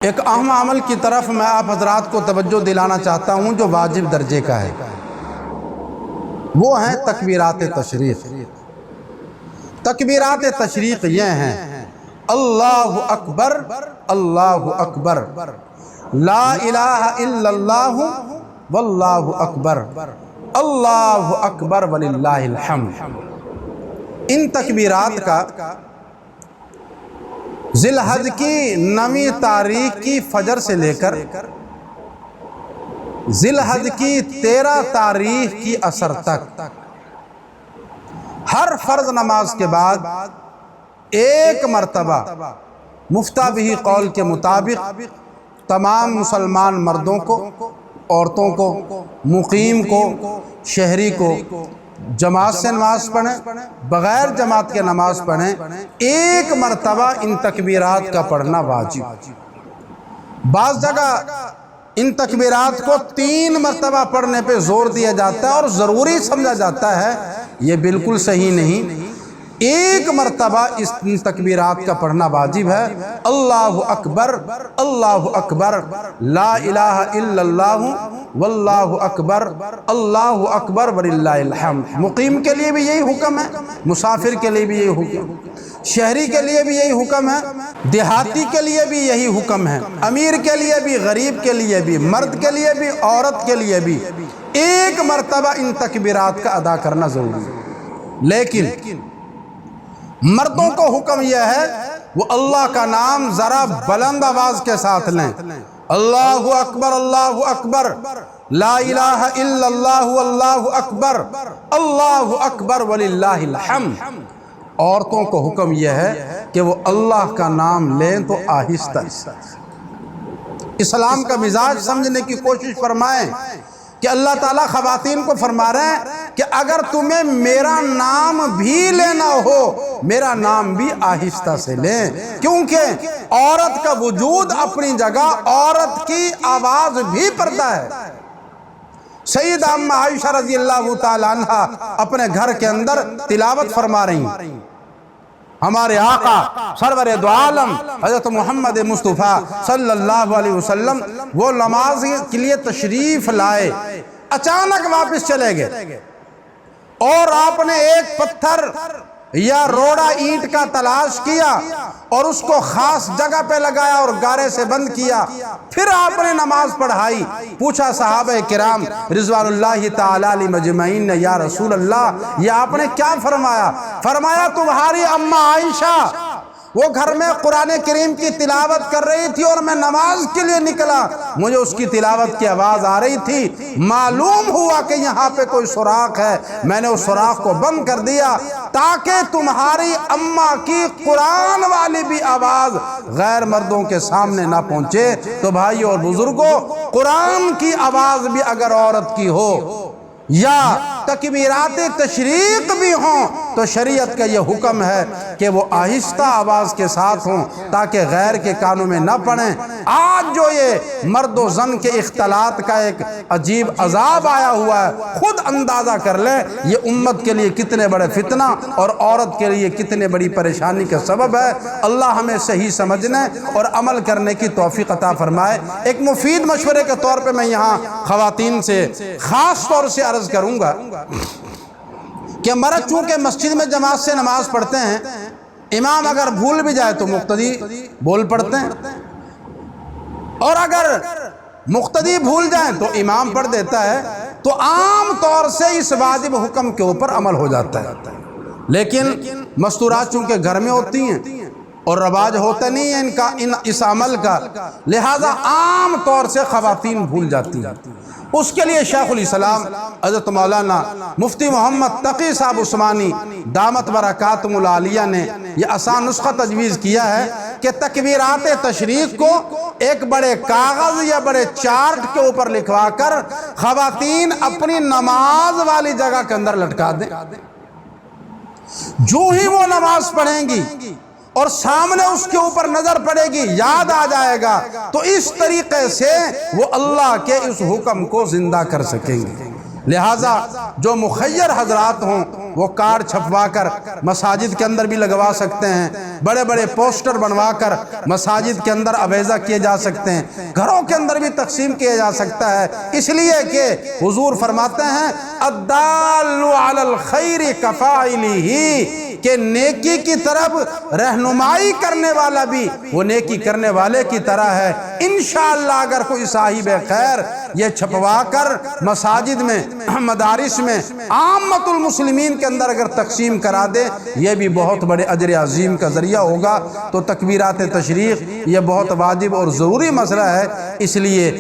ایک اہم عمل کی طرف میں آپ حضرات کو توجہ دلانا چاہتا ہوں جو واجب درجے کا ہے، وہ ہیں تکبیرات تشریق۔ تکبیرات تشریق یہ ہیں: اللہ اکبر، اللہ اکبر، لا الہ الا اللہ واللہ اکبر، اللہ اکبر وللہ الحمد۔ ان تکبیرات کا ذی الحج کی 9 تاریخ کی فجر سے لے کر ذی الحج کی 13 تاریخ کی عصر تک ہر فرض نماز کے بعد ایک مرتبہ مفتہ بہ قول کے مطابق تمام مسلمان مردوں کو، عورتوں کو، مقیم کو، شہری کو جماعت سے نماز پڑھیں، بغیر جماعت کے نماز پڑھیں، ایک مرتبہ ان تکبیرات کا پڑھنا واجب۔ بعض جگہ ان تکبیرات کو 3 مرتبہ پڑھنے پہ زور دیا جاتا ہے اور ضروری سمجھا جاتا ہے، یہ بالکل صحیح نہیں۔ ایک مرتبہ اس تکبیرات کا پڑھنا واجب ہے۔ اللہ اکبر، اللہ اکبر، لا الہ الا اللہ واللہ اکبر، اللہ اکبر وللہ الحمد۔ مقیم کے لیے بھی یہی حکم ہے، مسافر کے لیے بھی یہی حکم، شہری کے لیے بھی یہی حکم ہے، دیہاتی کے لیے بھی یہی حکم ہے، امیر کے لیے بھی، غریب کے لیے بھی، مرد کے لیے بھی، عورت کے لیے بھی ایک مرتبہ ان تکبیرات کا ادا کرنا ضروری ہے۔ لیکن مردوں کو حکم یہ ہے وہ اللہ کا نام ذرا بلند آواز کے ساتھ لیں، اللہ اکبر، اللہ اکبر، لا الہ الا اللہ واللہ اکبر، اللہ اکبر وللہ الحمد۔ عورتوں کو حکم یہ ہے کہ وہ اللہ کا نام لیں تو آہستہ۔ اسلام کا مزاج سمجھنے کی کوشش فرمائیں کہ اللہ تعالیٰ خواتین کو فرما رہے ہیں کہ اگر تمہیں میرا نام بھی لینا ہو، میرا نام بھی آہستہ سے لیں، کیونکہ عورت کا وجود اپنی جگہ، عورت کی آواز بھی پردہ ہے۔ سیدہ ام عائشہ رضی اللہ تعالی عنہ اپنے گھر کے اندر تلاوت فرما رہی ہیں۔ ہمارے آقا سرور دو عالم حضرت محمد مصطفیٰ صلی اللہ علیہ وسلم وہ نماز کے لیے تشریف لائے، اچانک واپس چلے گئے اور آپ نے ایک پتھر یا روڑا اینٹ کا تلاش کیا اور اس کو خاص جگہ پہ لگایا اور گارے سے بند کیا، پھر آپ نے نماز پڑھائی۔ پوچھا صحابہ کرام رضوان اللہ تعالی علیہ مجمعین نے، یا رسول اللہ یہ آپ نے کیا فرمایا؟ فرمایا تمہاری اماں عائشہ وہ گھر میں قرآن کریم کی تلاوت کر رہی تھی اور میں نماز کے لیے نکلا، مجھے اس کی تلاوت کی آواز آ رہی تھی، معلوم ہوا کہ یہاں پہ کوئی سوراخ ہے، میں نے اس سوراخ کو بند کر دیا تاکہ تمہاری اماں کی قرآن والی بھی آواز غیر مردوں کے سامنے نہ پہنچے۔ تو بھائیو اور بزرگوں، قرآن کی آواز بھی اگر عورت کی ہو یا تکبیرات تشریق بھی ہوں تو شریعت کا یہ حکم ہے کہ وہ آہستہ آواز کے ساتھ ہوں تاکہ غیر کے کانوں میں نہ پڑیں۔ آج جو یہ مرد و زن کے اختلاط کا ایک عجیب عذاب آیا ہوا ہے، خود اندازہ کر لیں یہ امت کے لیے کتنے بڑے فتنہ اور عورت کے لیے کتنے بڑی پریشانی کا سبب ہے۔ اللہ ہمیں صحیح سمجھنے اور عمل کرنے کی توفیق عطا فرمائے۔ ایک مفید مشورے کے طور پہ میں یہاں خواتین سے خاص طور سے عرض کروں گا کہ مرد چونکہ مسجد میں جماعت سے نماز پڑھتے ہیں، امام اگر بھول بھی جائے تو مقتدی بول پڑھتے ہیں، اور اگر مقتدی بھول جائیں تو امام پڑھ دیتا ہے، تو عام طور سے اس واجب حکم کے اوپر عمل ہو جاتا ہے۔ لیکن مستورات چونکہ گھر میں ہوتی ہیں اور رواج ہوتا نہیں ہے اس عمل کا، لہذا عام طور سے خواتین بھول جاتی ہیں۔ اس کے لیے شیخ الاسلام حضرت مولانا مفتی محمد تقی صاحب عثمانی دامت برکاتہم العالیہ نے یہ آسان نسخہ تجویز کیا ہے کہ تکبیرات تشریق کو ایک بڑے کاغذ یا بڑے چارٹ کے اوپر لکھوا کر خواتین اپنی نماز والی جگہ کے اندر لٹکا دیں۔ جو ہی وہ نماز پڑھیں گی اور سامنے اس کے اوپر نظر پڑے گی، یاد آ جائے گا، تو اس طریقے سے وہ اللہ کے اس حکم کو زندہ کر سکیں گے۔ لہٰذا جو مخیر حضرات ہوں وہ کارڈ چھپوا کر مساجد کے اندر بھی لگوا سکتے ہیں، بڑے بڑے پوسٹر بنوا کر مساجد کے اندر اویزہ کیے جا سکتے ہیں، گھروں کے اندر بھی تقسیم کیا جا سکتا ہے، اس لیے کہ حضور فرماتے ہیں الدال علی الخیر کفاعلہ، کہ نیکی کی طرف رہنمائی کرنے والا بھی وہ نیکی کرنے والے کی طرح ہے۔ انشاءاللہ اگر کوئی صاحب خیر یہ چھپوا کر مساجد میں، مدارس میں، عامت المسلمین کے اندر اگر تقسیم کرا دے، یہ بھی بہت بڑے اجر عظیم کا ذریعہ ہوگا۔ تو تکبیرات تشریق یہ بہت واجب اور ضروری مسئلہ ہے، اس لیے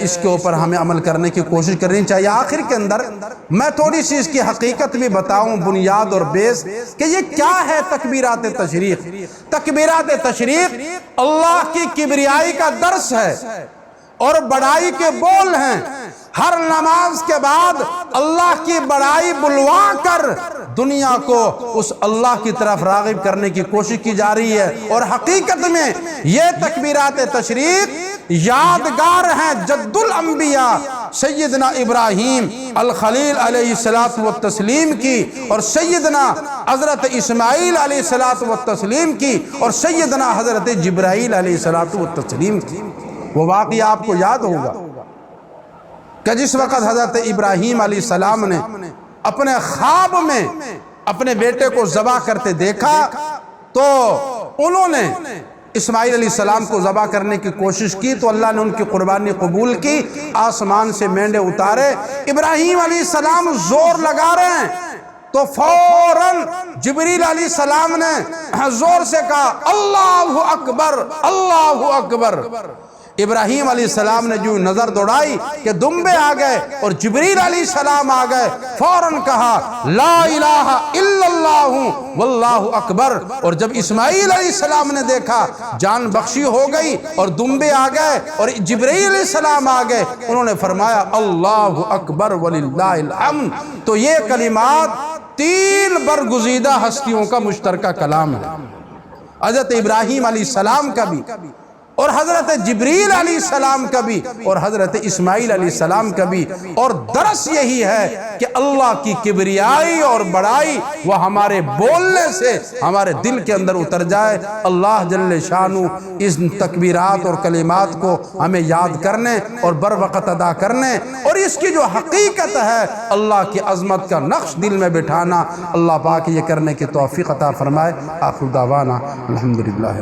اس کے اوپر ہمیں عمل کرنے کی کوشش کرنی چاہیے۔ آخر کے اندر میں تھوڑی سی اس کی حقیقت بھی بتاؤں، بنیاد اور بیس، کہ یہ کیا ہے تکبیرات تشریق۔ تکبیرات تشریق اللہ کی کبریائی کا درس ہے اور بڑائی کے بول ہیں۔ ہر نماز کے بعد اللہ کی بڑائی بلوا کر دنیا کو اس اللہ کی طرف راغب کرنے کی کوشش کی جا رہی ہے، اور حقیقت میں یہ تکبیرات تشریق یادگار ہیں جد الانبیاء سیدنا ابراہیم الخلیل علیہ الصلوۃ والتسلیم کی، اور سیدنا حضرت اسماعیل علیہ الصلوۃ والتسلیم کی، اور سیدنا حضرت جبرائیل علیہ الصلوۃ والتسلیم کی۔ وہ واقعہ آپ کو یاد ہوگا کہ جس وقت حضرت ابراہیم علیہ السلام نے اپنے خواب میں اپنے بیٹے کو ذبح کرتے دیکھا تو انہوں نے اسماعیل علیہ السلام کو ذبح کرنے کی کوشش کی، تو اللہ نے ان کی قربانی قبول کی، آسمان سے مینڈے اتارے، ابراہیم علیہ السلام زور لگا رہے ہیں تو فوراً جبریل علیہ السلام نے زور سے کہا اللہ اکبر اللہ اکبر۔ ابراہیم علیہ السلام نے جو نظر دوڑائی کہ دمبے آ گئے اور جبریل علیہ السلام آ گئے، فوراً کہا لا الہ الا اللہ واللہ اکبر۔ اور جب اسماعیل علیہ السلام نے دیکھا جان بخشی ہو گئی اور دمبے آ گئے اور جبریل علیہ السلام آ گئے، انہوں نے فرمایا اللہ اکبر وللہ الحمد۔ تو یہ کلمات تین برگزیدہ ہستیوں کا مشترکہ کلام ہے، حضرت ابراہیم علیہ السلام کا بھی، اور حضرت جبریل علیہ السلام کا بھی، اور حضرت اسماعیل علیہ السلام کا بھی۔ اور درس یہی ہے کہ اللہ کی کبریائی اور بڑائی وہ ہمارے بولنے سے ہمارے دل کے اندر اتر جائے۔ اللہ جل شانہ اس تکبیرات اور کلمات کو ہمیں یاد کرنے اور بر وقت ادا کرنے، اور اس کی جو حقیقت ہے اللہ کی عظمت کا نقش دل میں بٹھانا، اللہ پاک یہ کرنے کی توفیق عطا فرمائے۔ آخر دعوانا الحمدللہ۔